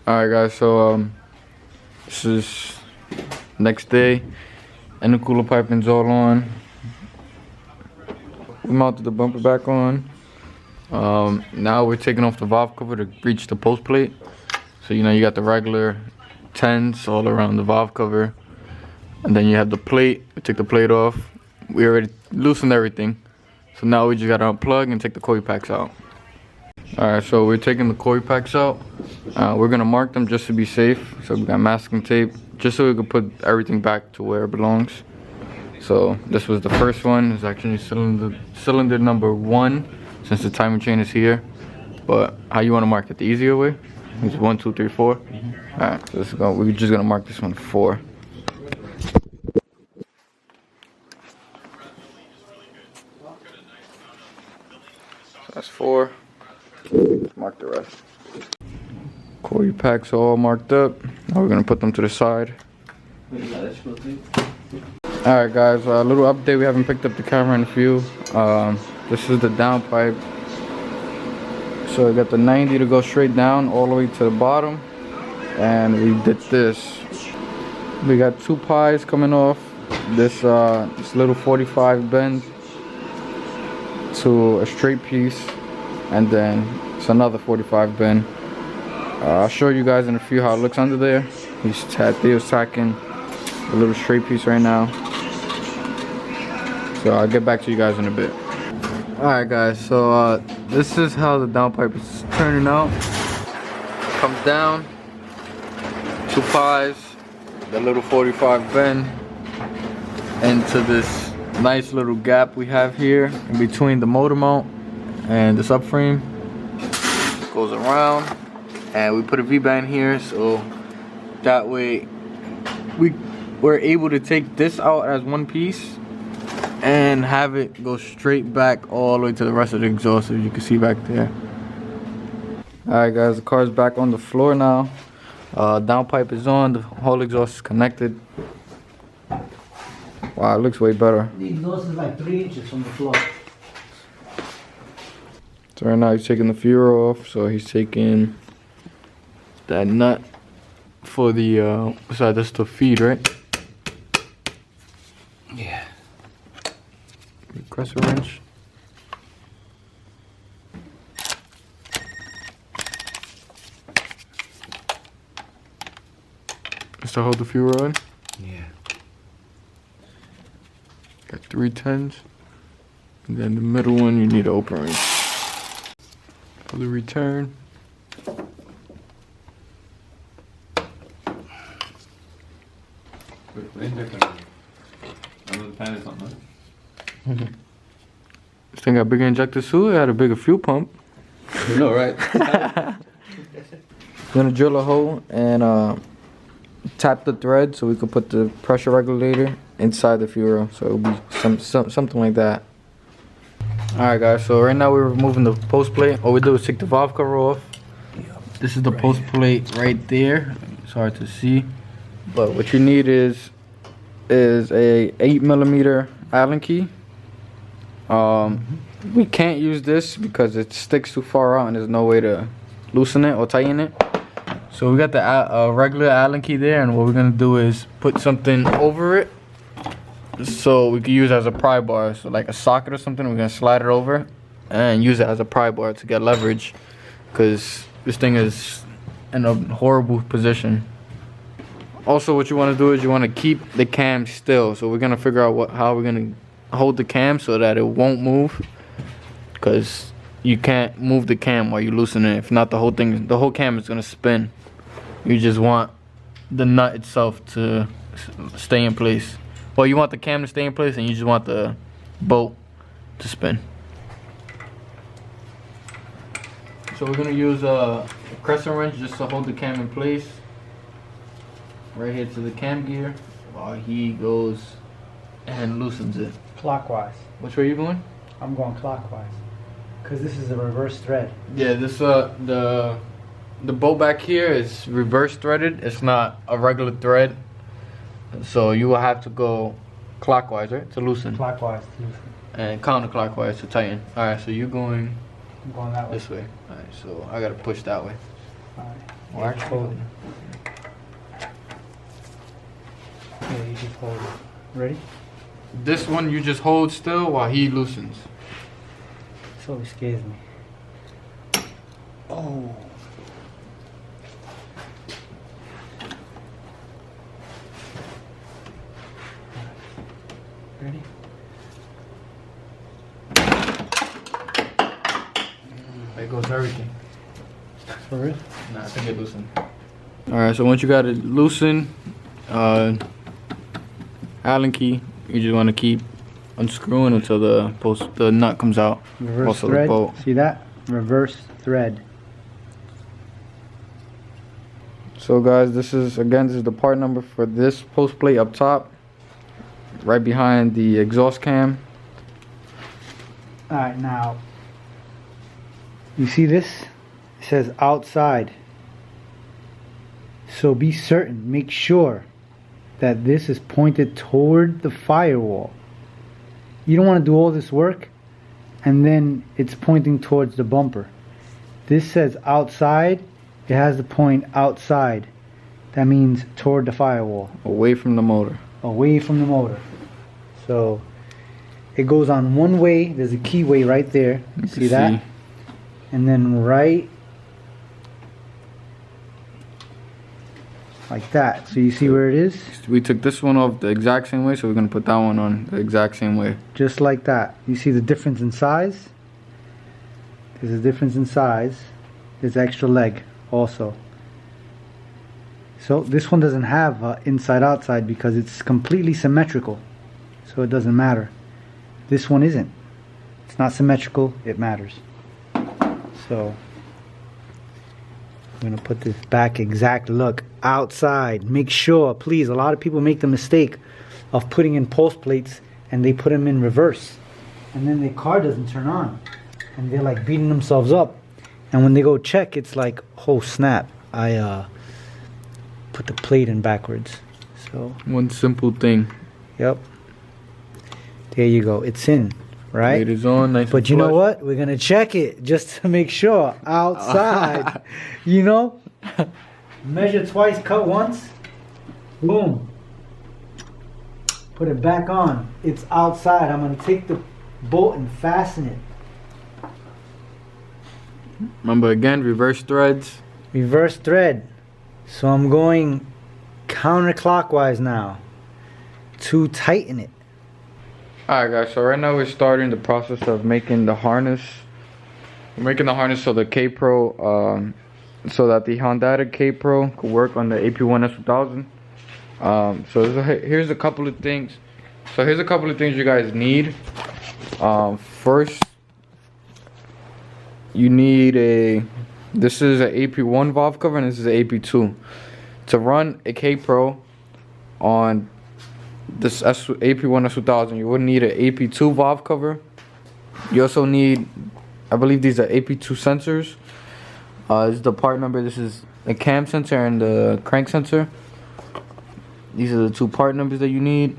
Alright guys, so this is next day. Intercooler piping's all on. We mounted the bumper back on. Now we're taking off the valve cover to reach the post plate. So you know you got the regular 10s all around the valve cover. And then you have the plate. We took the plate off. We already loosened everything. So now we just gotta unplug and take the coil packs out. Alright, so we're taking the coil packs out. We're gonna mark them just to be safe. So we got masking tape, just so we can put everything back to where it belongs. So this was the first one. It's actually cylinder number 1, since the timing chain is here. But how you wanna mark it? The easier way? It's 1, 2, 3, 4. Alright, so let's go. We're just gonna mark this one 4. So that's 4. Let's mark the rest. Coil packs are all marked up. Now we're gonna put them to the side. Alright guys, a little update. We haven't picked up the camera in a few. This is the downpipe. So we got the 90 to go straight down all the way to the bottom. And we did this. We got 2 pies coming off. This little 45 bend to a straight piece. And then it's another 45 bend. I'll show you guys in a few how it looks under there. Theo's tacking a little straight piece right now. So I'll get back to you guys in a bit. Alright guys, so this is how the downpipe is turning out. Comes down, 2 pies, the little 45 bend into this nice little gap we have here in between the motor mount and the subframe. Goes around, and we put a V-band here, so that way we're able to take this out as one piece and have it go straight back all the way to the rest of the exhaust, as you can see back there. Alright guys, the car's back on the floor now. Downpipe is on, the whole exhaust is connected. Wow, it looks way better. The exhaust is like 3 inches from the floor. So right now he's taking the fuel off, so he's taking that nut for the, that's the feed, right? Yeah. The compressor wrench. Just to hold the fuel in? Yeah. Got 3 10s. And then the middle one, you need an open wrench. For the return. This thing got bigger injectors too. It had a bigger fuel pump. You know, right? I'm gonna drill a hole and tap the thread so we can put the pressure regulator inside the fuel. So it'll be something like that. Alright guys, so right now we're removing the post plate. All we do is take the valve cover off. This is the post plate right there. It's hard to see, but what you need is a 8mm Allen key. We can't use this because it sticks too far out and there's no way to loosen it or tighten it. So we got the regular Allen key there, and what we're gonna do is put something over it so we can use it as a pry bar. So like a socket or something, we're gonna slide it over and use it as a pry bar to get leverage, because this thing is in a horrible position. Also, what you want to do is you want to keep the cam still. So we're gonna figure out how we're gonna hold the cam so that it won't move, because you can't move the cam while you loosen it. If not, the whole cam is gonna spin. You just want the nut itself to stay in place. Well, you want the cam to stay in place, and you just want the bolt to spin. So we're gonna use a crescent wrench just to hold the cam in place. Right here to the cam gear, while he goes and loosens it. Clockwise. Which way are you going? I'm going clockwise, because this is a reverse thread. Yeah, this the bolt back here is reverse threaded. It's not a regular thread. So you will have to go clockwise, right, to loosen. Clockwise to loosen. And counterclockwise to tighten. Alright, so you're going I'm going that way. this way. Alright, so I gotta push that way. Alright. Watch, hold it. Yeah, you just hold it. Ready? This one you just hold still while he loosens. This always scares me. Oh. Ready? There goes everything. For real? Nah, I think it loosened. Alright, so once you got it loosened, Allen key, you just want to keep unscrewing until the nut comes out. Reverse Also thread. the bolt. See that? Reverse thread. So guys, this is the part number for this post plate up top, right behind the exhaust cam. Alright, now you see this? It says outside. So be certain, make sure that this is pointed toward the firewall. You don't want to do all this work and then it's pointing towards the bumper. This says outside, it has the point outside. That means toward the firewall. Away from the motor. Away from the motor. So it goes on one way, there's a keyway right there. You see that? And then right like that. So you see where it is? We took this one off the exact same way, so we're going to put that one on the exact same way. Just like that. You see the difference in size? There's a difference in size. There's extra leg also. So this one doesn't have inside outside because it's completely symmetrical. So it doesn't matter. This one isn't. It's not symmetrical, it matters. So I'm going to put this back exact look outside. Make sure, please, a lot of people make the mistake of putting in post plates and they put them in reverse. And then their car doesn't turn on. And they're like beating themselves up. And when they go check, it's like, oh snap, I put the plate in backwards. So one simple thing. Yep. There you go. It's in, right? Plate is on, nice. But you know what? We're gonna check it just to make sure. Outside. You know? Measure twice, cut once. Boom. Put it back on. It's outside. I'm gonna take the bolt and fasten it. Remember again, reverse threads. Reverse thread. So I'm going counterclockwise now to tighten it. Alright guys, so right now we're starting the process of making the harness. We're making the harness so the K-Pro, so that the Honda K-Pro could work on the AP1 S2000. So here's a couple of things. So here's a couple of things you guys need. First, you need this is an AP1 valve cover and this is an AP2. To run a K-Pro on this AP1 S2000, you would need an AP2 valve cover. You also need, I believe these are AP2 sensors. This is the part number. This is the cam sensor and the crank sensor. These are the two part numbers that you need.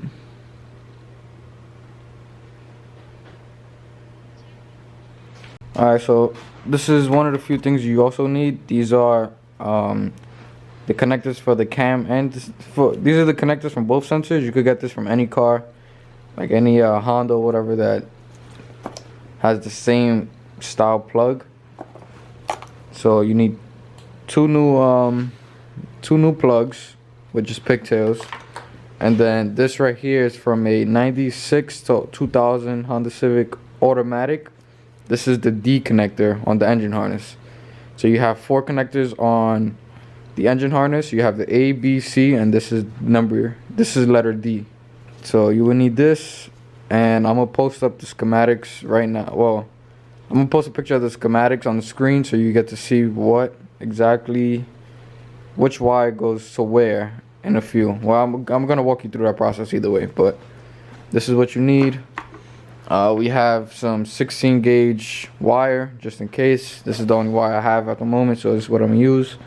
Alright, so this is one of the few things you also need. These are the connectors for the cam and these are the connectors from both sensors. You could get this from any car, like any Honda or whatever that has the same style plug. So you need two new plugs with just pigtails, and then this right here is from a 96 to 2000 Honda Civic automatic. This is the D connector on the engine harness. So you have 4 connectors on the engine harness. You have the A, B, C, and this is letter D. So you will need this, and I'm gonna post up the schematics right now. Well, I'm gonna post a picture of the schematics on the screen so you get to see what exactly, which wire goes to where in a few. Well, I'm gonna walk you through that process either way, but this is what you need. We have some 16 gauge wire just in case. This is the only wire I have at the moment, so this is what I'm gonna use.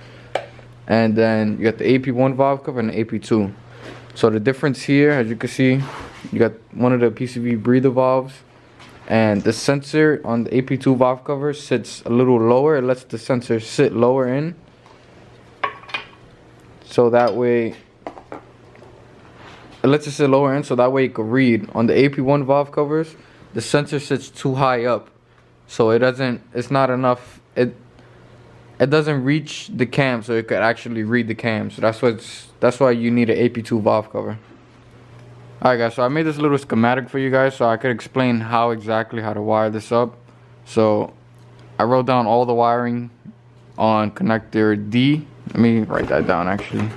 And then you got the AP1 valve cover and the AP2. So the difference here, as you can see, you got one of the PCV breather valves, and the sensor on the AP2 valve cover sits a little lower. It lets the sensor sit lower in. so that way it lets it sit lower in, so that way it could read. On the AP1 valve covers, the sensor sits too high up, so it's not enough, it doesn't reach the cam so it could actually read the cam. So that's why you need an AP2 valve cover. Alright guys, so I made this little schematic for you guys so I could explain how to wire this up. So I wrote down all the wiring on connector D. Let me write that down actually.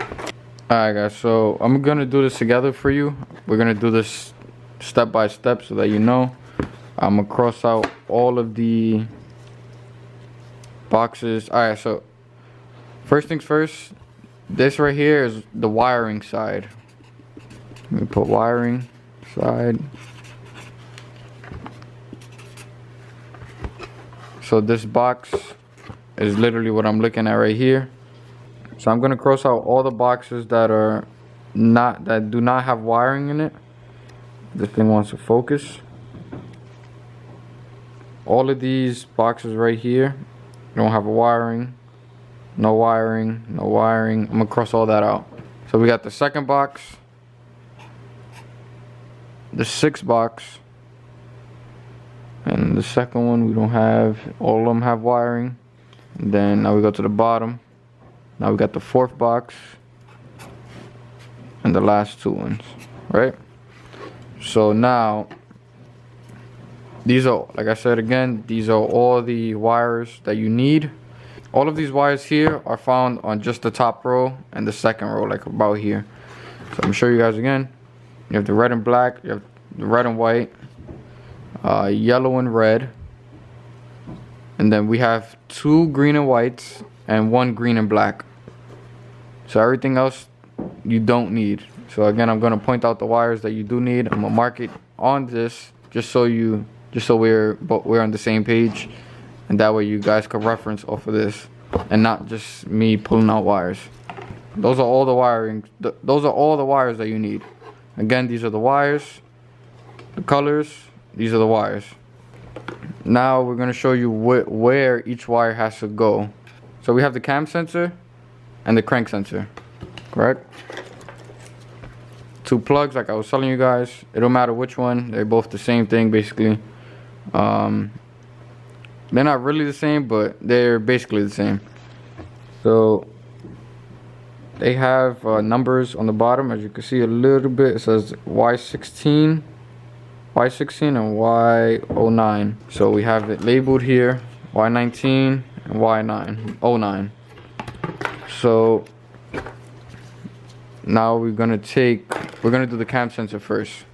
Alright guys, so I'm gonna do this together for you. We're gonna do this step by step so that you know. I'm gonna cross out all of the boxes. Alright, so first things first, this right here is the wiring side. Let me put wiring side. So this box is literally what I'm looking at right here. So I'm gonna cross out all the boxes that do not have wiring in it. This thing wants to focus. All of these boxes right here don't have a wiring. No wiring, no wiring. I'm gonna cross all that out. So we got the second box, the sixth box, and the second one we don't have. All of them have wiring. And then now we go to the bottom. Now we got the fourth box and the last two ones, right? So now these are, like I said again, these are all the wires that you need. All of these wires here are found on just the top row and the second row, like about here. So I'm gonna show you guys again. You have the red and black, you have the red and white, yellow and red, and then we have 2 green and whites and 1 green and black. So everything else you don't need. So again, I'm gonna point out the wires that you do need. I'm gonna mark it on this just so we're on the same page, and that way you guys can reference off of this and not just me pulling out wires. Those are all the wiring. Those are all the wires that you need. Again, these are the wires, the colors. These are the wires. Now we're gonna show you where each wire has to go. So we have the cam sensor and the crank sensor, correct? 2 plugs, like I was telling you guys. It don't matter which one. They're both the same thing, basically. They're not really the same, but they're basically the same. So they have numbers on the bottom, as you can see a little bit. It says Y16, Y16 and Y09. So we have it labeled here, Y19 and Y09. So now we're gonna do the cam sensor first.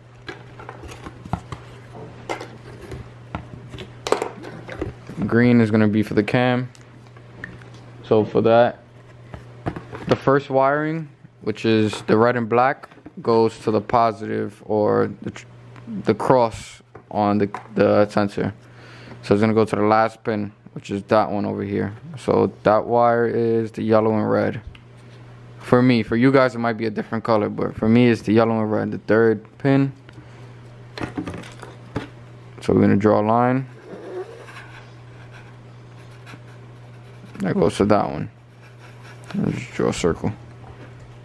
Green is gonna be for the cam. So for that, the first wiring, which is the red and black, goes to the positive, or the cross on the sensor. So it's gonna go to the last pin, which is that one over here. So that wire is the yellow and red. For me, for you guys it might be a different color, but for me it's the yellow and red, the third pin. So we're gonna draw a line. That goes to that one. Let's just draw a circle.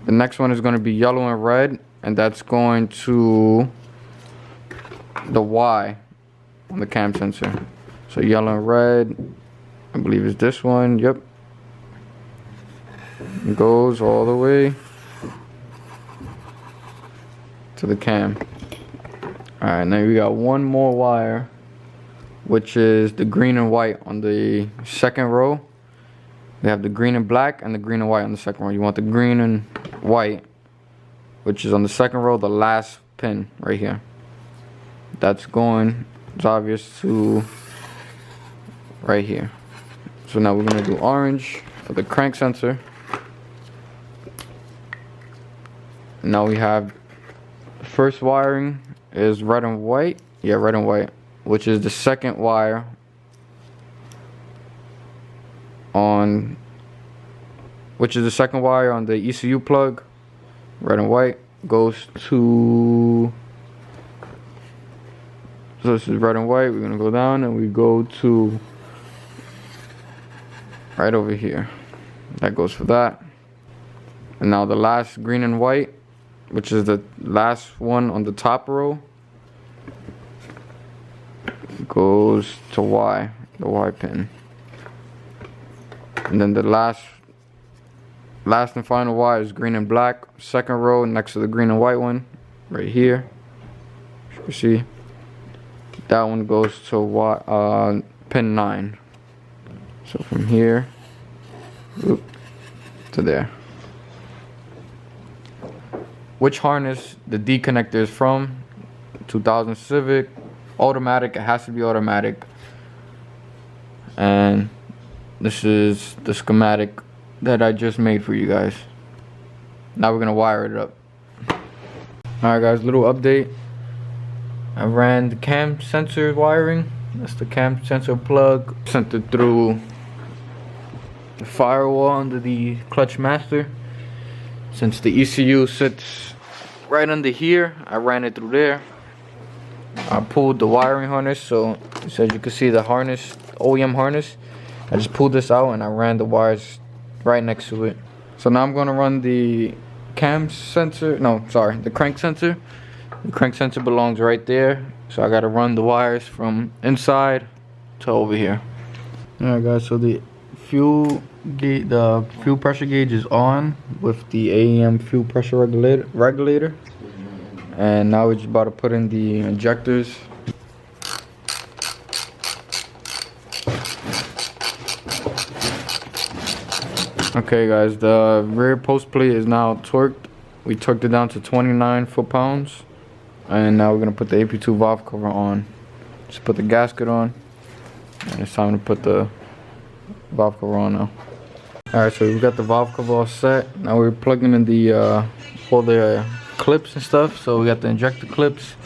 The next one is going to be yellow and red, and that's going to the Y on the cam sensor. So yellow and red, I believe is this one. Yep. It goes all the way to the cam. Alright, now we got one more wire, which is the green and white on the second row. We have the green and black and the green and white on the second row. You want the green and white, which is on the second row, the last pin right here. That's going, it's obvious, to right here. So now we're gonna do orange for the crank sensor. Now we have the first wiring is red and white. Yeah, red and white, which is the second wire on, which is the second wire on the ECU plug. Red and white goes to, so this is red and white. We're gonna go down and we go to right over here. That goes for that. And now the last green and white, which is the last one on the top row, goes to Y, the Y pin. And then the last and final Y is green and black. Second row next to the green and white one, right here. As you can see, that one goes to Y, pin 9. So from here, to there. Which harness the D connector is from? 2000 Civic, automatic. It has to be automatic. And this is the schematic that I just made for you guys. Now we're gonna wire it up. Alright guys, little update. I ran the cam sensor wiring. That's the cam sensor plug. Sent it through the firewall under the clutch master. Since the ECU sits right under here, I ran it through there. I pulled the wiring harness, so as you can see the harness, OEM harness, I just pulled this out and I ran the wires right next to it. So now I'm gonna run the cam sensor, no, sorry, the crank sensor. The crank sensor belongs right there, so I gotta run the wires from inside to over here. Alright guys, so the fuel pressure gauge is on with the AEM fuel pressure regulator. And now we're just about to put in the injectors. Okay guys, the rear post plate is now torqued. We torqued it down to 29 foot-pounds. And now we're gonna put the Ap2 valve cover on. Just put the gasket on. And it's time to put the valve cover on now. Alright, so we got the valve cover all set. Now we're plugging in the all the clips and stuff. So we got the injector clips.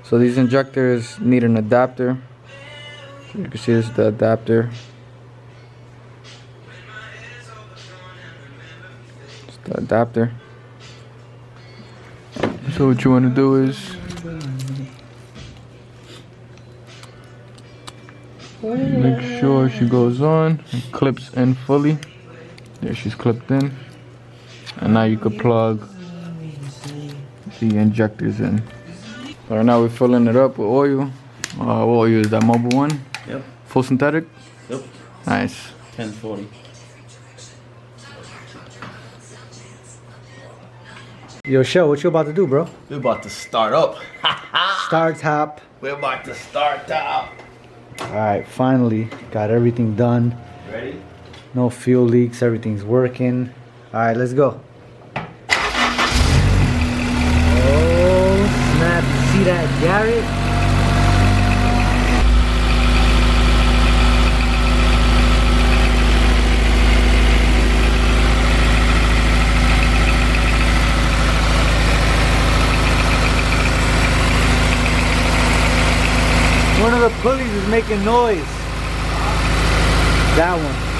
So these injectors need an adapter. So you can see this is the adapter. It's the adapter. So what you want to do is make sure she goes on and clips in fully. There, she's clipped in. And now you could plug the injectors in. So right now we're filling it up with oil. What oil is that, Mobil 1? Yep. Full synthetic? Yep. Nice. 1040. Yo, Shell, what you about to do, bro? We're about to start up. Start top. We're about to start up. Alright, finally got everything done. Ready? No fuel leaks, everything's working. Alright, let's go. Oh, snap. See that, Garrett? One of the pulleys is making noise. That one.